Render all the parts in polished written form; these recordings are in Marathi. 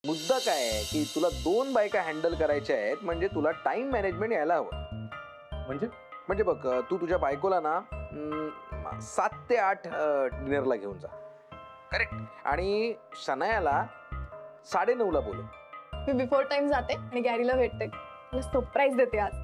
मुद्दा काय आहे की तुला 2 बायका हँडल करायच्या आहेत, म्हणजे तुला टाइम मॅनेजमेंट यायला हवं. म्हणजे बघ, तू तुझ्या बायकोला ना 7 ते 8 डिनरला घेऊन जा. करेक्ट. आणि शनायाला 9:30ला बोलव. मी बिफोर टाइम जाते आणि गॅरीला भेटते. तुला सरप्राईज देते आज.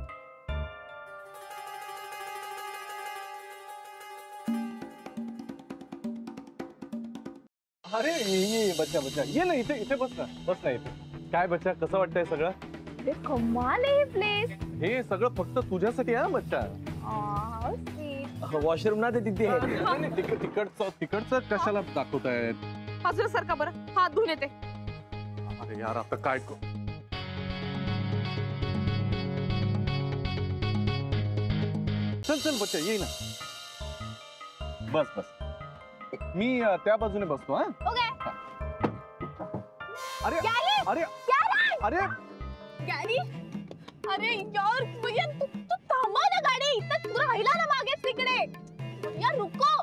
अरे ये बच्चा बच्चा ये ना, इथे इथे बस ना इथे. काय बच्चा, कसं वाटतंय सगळं? अरे कमाल आहे प्लेस. हे सगळं फक्त तुझ्यासाठी आहे बच्चा. वॉशरूम ना ते तिथे आहे. नाही, तिकडचं कशाला दाखवतायत? बाजूला सरका बरं, हात धुवून येते. अरे यार, आता काय चल बच्चा ये ना. बस मी त्या बाजूने बसतो. हा ओके. अरे अरे अरे गॅरी, अरे यार भैया, तू थांबव ना गाडी. इथं तू राहिला ना मागेच तिकडे. यार रुको.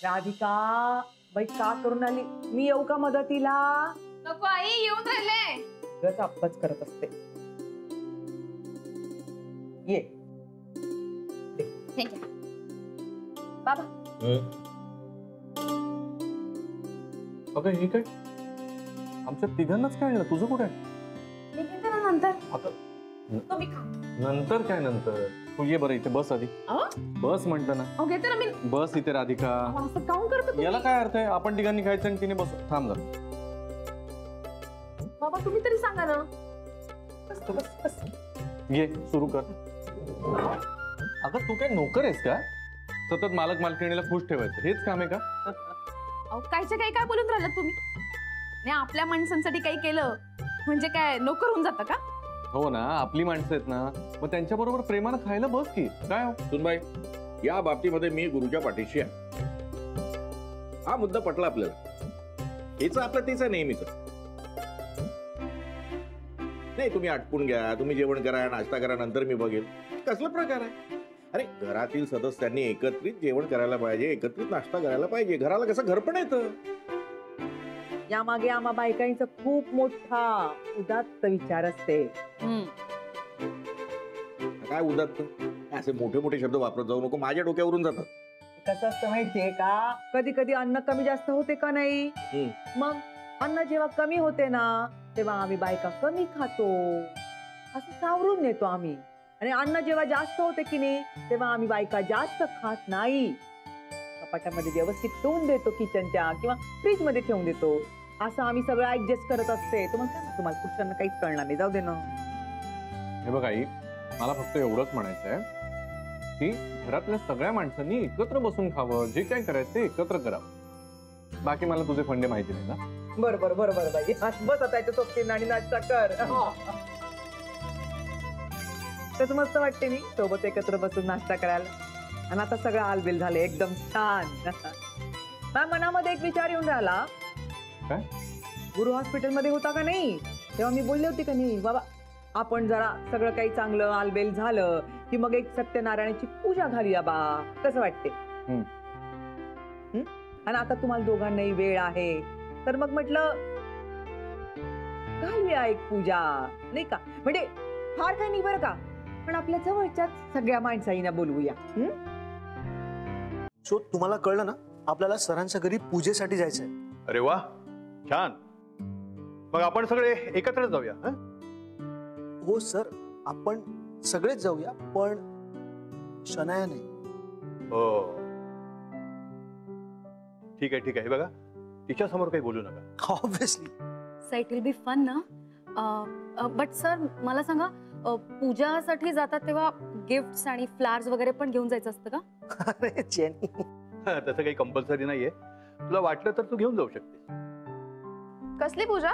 राधिका बाई, का करून आली? मी येऊ का मदतीला? नको आई, येऊन राहिले. गच अभ्यास करत असते. ये बाबा. अगं हे काय, आमच्या तिघांनाच काय आणलं? तुझं कुठे आहे? मी घेते ना नंतर. आता तुम्ही खा. नंतर काय नंतर? तू ये बरं इथे बस आधी. बस म्हटलं ना. घेते ना मी. बस इथे राधिका. असं काऊन करतो तुम्ही? याला काय अर्थ आहे? आपण तिघांनी खायचं आणि तिने बस. थांब जरा. बाबा तुम्ही तरी सांगा ना. बस. ये सुरू कर. अगं तू काय नोकर आहेस का? सतत मालक मालकिणीला खुश ठेवायचं हेच काम आहे का? कायच्या काही काय बोलून राहिलात तुम्ही? नाही, आपल्या माणसांसाठी काही केलं म्हणजे काय नोकर होऊन जातं का? हो ना, आपली माणसं आहेत ना, मग त्यांच्या बरोबर प्रेमानं खायला बस की. काय हो सुनबाई, या बाबतीमध्ये मी गुरुच्या पाठीशी आहे. हा मुद्दा पटला आपल्याला. हेच आपलं तेच आहे नेहमीच. नाही, तुम्ही आटपून घ्या, तुम्ही जेवण करा, नाश्ता करा, नंतर मी बघेन. कसला प्रकार आहे? अरे घरातील सदस्यांनी एकत्रित जेवण करायला पाहिजे, एकत्रित नाश्ता करायला पाहिजे. घराला कसं घर पण येतं. यामागे आम्हा बायकांचा खूप मोठा उदात्त विचार असते. काय उदात्त? असे मोठे मोठे शब्द वापरत जाऊ नको, माझ्या डोक्यावरून जातात. कसं असतं माहितीये का, कधी कधी अन्न कमी जास्त होते का नाही. मग अन्न जेव्हा कमी होते ना, तेव्हा आम्ही बायका कमी खातो, असं सावरून नेतो आम्ही. आणि अन्न जेव्हा जास्त होते की नाही, तेव्हा आम्ही बायका जास्त खात नाही. कपाटामध्ये व्यवस्थित ठेवून देतो, किचनच्या किंवा फ्रीज मध्ये ठेवून देतो. असं आम्ही सगळं ऍडजस्ट करत असते. तुम्हाला पुरुषांना काहीच कळणार नाही. जाऊ दे ना. हे बघ आई, मला फक्त एवढंच म्हणायचं आहे की घरातल्या सगळ्या माणसांनी एकत्र बसून खावं. जे काय करायचं ते एकत्र करावं. बाकी मला तुझे फंडे माहिती नाही ना. बरोबर बाई. बस आता याच्या सोबतीनं आणि नाश्ता कर. कसं मस्त वाटते मी सोबत एकत्र बसून नाश्ता करायला. आणि आता सगळं आलबिल झाले, एकदम छान. माझ्या मनामध्ये एक विचार येऊन राहिला. काय? गुरु हॉस्पिटलमध्ये होता का नाही, तेव्हा मी बोलले होते का नाही, बाबा आपण जरा सगळं काही चांगलं आलबेल झालं की मग एक सत्यनारायणाची पूजा घालूया बा. कसं वाटते? आणि आता तुम्हाला दोघांनाही वेळ आहे, तर मग म्हटलं घालूया एक पूजा, नाही का? म्हणजे फार काही नाही बरं का, पण आपल्या जवळच्याच सगळ्या माणसांना बोलवूया. सो तुम्हाला कळलं ना, आपल्याला सरांच्या घरी पूजेसाठी जायचंय. अरे वा, छान. मग आपण सगळे एकत्र जाऊया. हो सर, आपण सगळेच जाऊया, पण शनाया नाही. हो ठीक आहे. बघा, तिच्या समोर काही बोलू नका. Obviously. So it will be fun ना. बट सर मला सांगा, पूजासाठी जातात तेव्हा गिफ्ट्स आणि फ्लावर्स वगैरे पण घेऊन जायचं असतं का? अरे जेनी, तसं काही कंपल्सरी नाहीये. तुला वाटलं तर तू घेऊन जाऊ शकते. कसली पूजा?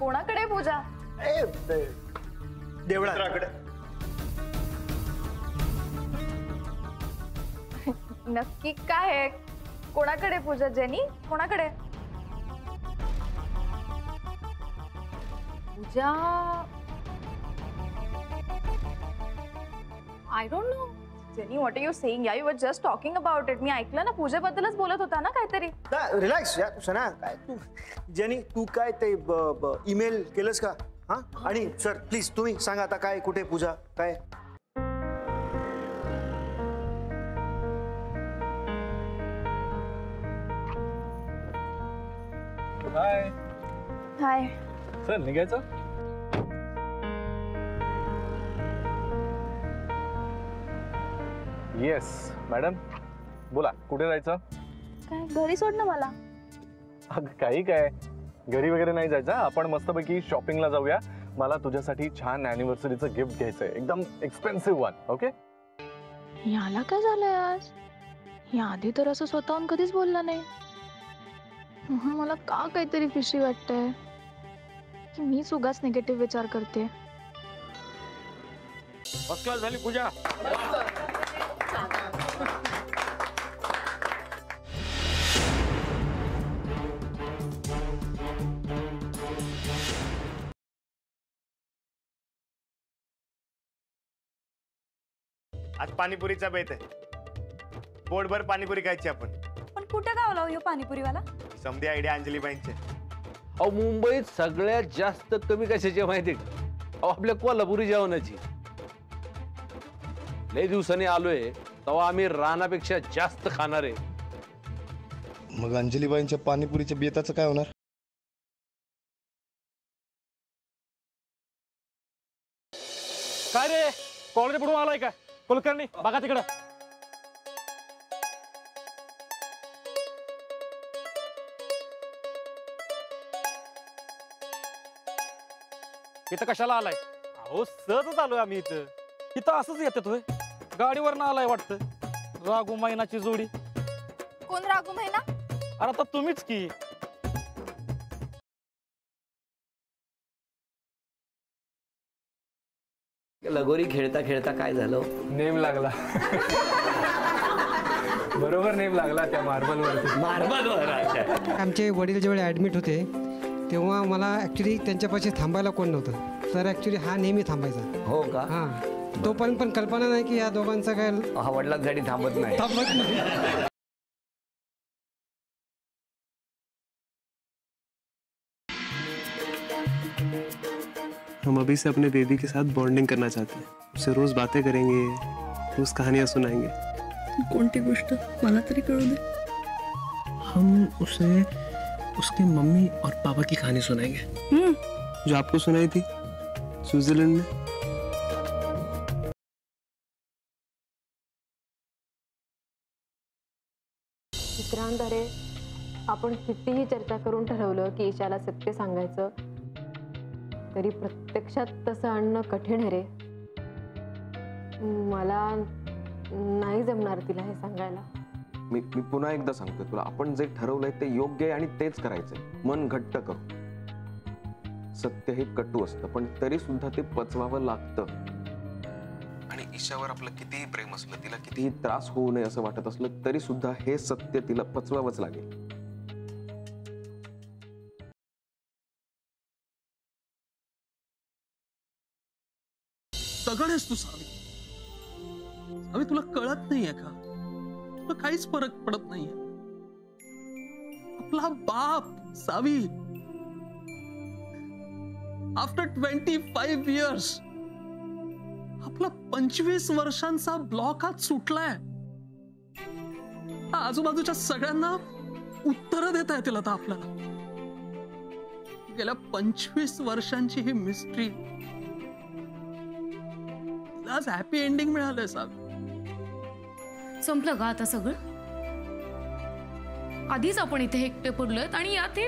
कोणाकडे पूजा? देवळा नक्की काय आहे? कोणाकडे पूजा? जेनी कोणाकडे? Pooja I don't know. Jenny what are you saying? Yeah you were just talking about it. मी ऐकलं ना, पूजेबद्दलच बोलत होता ना काहीतरी. रिलॅक्स यार सना. काय तू जेनी तू काय ते ईमेल केलंस का? हा आणि सर प्लीज तुम्ही सांगा आता काय कुठे पूजा काय? हाय हाय. चल निघायचं. येस मॅडम बोला कुठे जायचं? काय घरी सोड ना मला. अगं काही काय घरी वगैरे नाही जायचं. आपण मस्तपैकी शॉपिंगला जाऊया. मला तुझ्यासाठी छान अॅनिव्हर्सरीचं गिफ्ट घ्यायचंय, एकदम एक्सपेन्सिव्ह वन. ओके? याला काय झालंय आज? या आधी तर असं स्वतःहून कधीच बोलला नाही. मला का काहीतरी फिशी वाटतंय की मीच उगाच निगेटिव्ह विचार करते. फर्स्ट क्लास झाली पूजा. आज पाणीपुरीचा बेत आहे. पोटभर पाणीपुरी खायची आपण. पण कुठे गावला हो पाणीपुरीवाला? समधी आयडिया अंजलीबाईंचे. अहो मुंबईत सगळ्यात जास्त कमी कशाची माहिती का? अहो आपल्या कोल्हापुरी जेवणाची. लय दिवसांनी आलोय तेव्हा आम्ही रानापेक्षा जास्त खाणार आहे. मग अंजलीबाईंच्या पाणीपुरीच्या बेताचं काय होणार? काय रे कॉलेज पडून आलाय का कुलकर्णी? बघा तिकडं. इथं कशाला आलाय? अहो सहजच आलोय आम्ही इथं. इथं असंच येतात होय? गाडीवरनं आलाय वाटतं. रागू मैनाची जोडी. कोण रागू महिना? अरे आता तुम्हीच की. लगोरी खेळता खेळता काय झालं? नेम लागला. बरोबर नेम लागला त्या मार्बलवर. मार्बलवर. आमचे वडील जेव्हा ॲडमिट होते तेव्हा मला ॲक्च्युली त्यांच्यापाशी थांबायला कोण नव्हतं. तर ॲक्च्युली हा नेहमी थांबायचा. हो का? हां तोपर्यंत पण कल्पना नाही की या दोघांचा काय हा वडिलांसाठी थांबत नाही. हम अभी से अपने बेबी के साथ बॉन्डिंग करना चाहते हैं. उससे रोज बातें करेंगे, रोज कहानियां सुनाएंगे. कोणती गोष्ट मला तरी कळू दे. हम उसे उसकी मम्मी और पापा की कहानी सुनाएंगे जो आपको सुनाई थी स्विट्जरलैंड में. मित्रांद्वारे आपण कितीही चर्चा करून ठरवलं की ईशाला सत्य सांगायचं तरी प्रत्यक्षात तसं आणणं कठीण आहे रे. मला नाही जमणार तिला हे सांगायला. मी पुन्हा एकदा सांगतोय तुला, आपण जे ठरवलंय ते योग्य आहे आणि तेच करायचंय. मन घट्ट करू. सत्य हे कटू असतं पण तरी सुद्धा ते पचवावं लागतं. आणि ईशावर आपलं कितीही प्रेम असलं, तिला कितीही त्रास होऊ नये असं वाटत असलं तरी सुद्धा हे सत्य तिला पचवावंच लागेल. दगड आहेस तू सावी. सावी तुला कळत नाहीये का? तुला काहीच फरक पडत नाहीये. आपला बाप सावी आफ्टर 25 years आपला 25 वर्षांचा ब्लॉक आज सुटलाय. आजूबाजूच्या सगळ्यांना उत्तर देता येतील आता आपल्याला. गेल्या 25 वर्षांची ही मिस्ट्री आज हॅपी एंडिंग मिळालंय साहेब. संपलं का आता सगळं? आधीच आपण इथे एकटे पडलोय आणि यात हे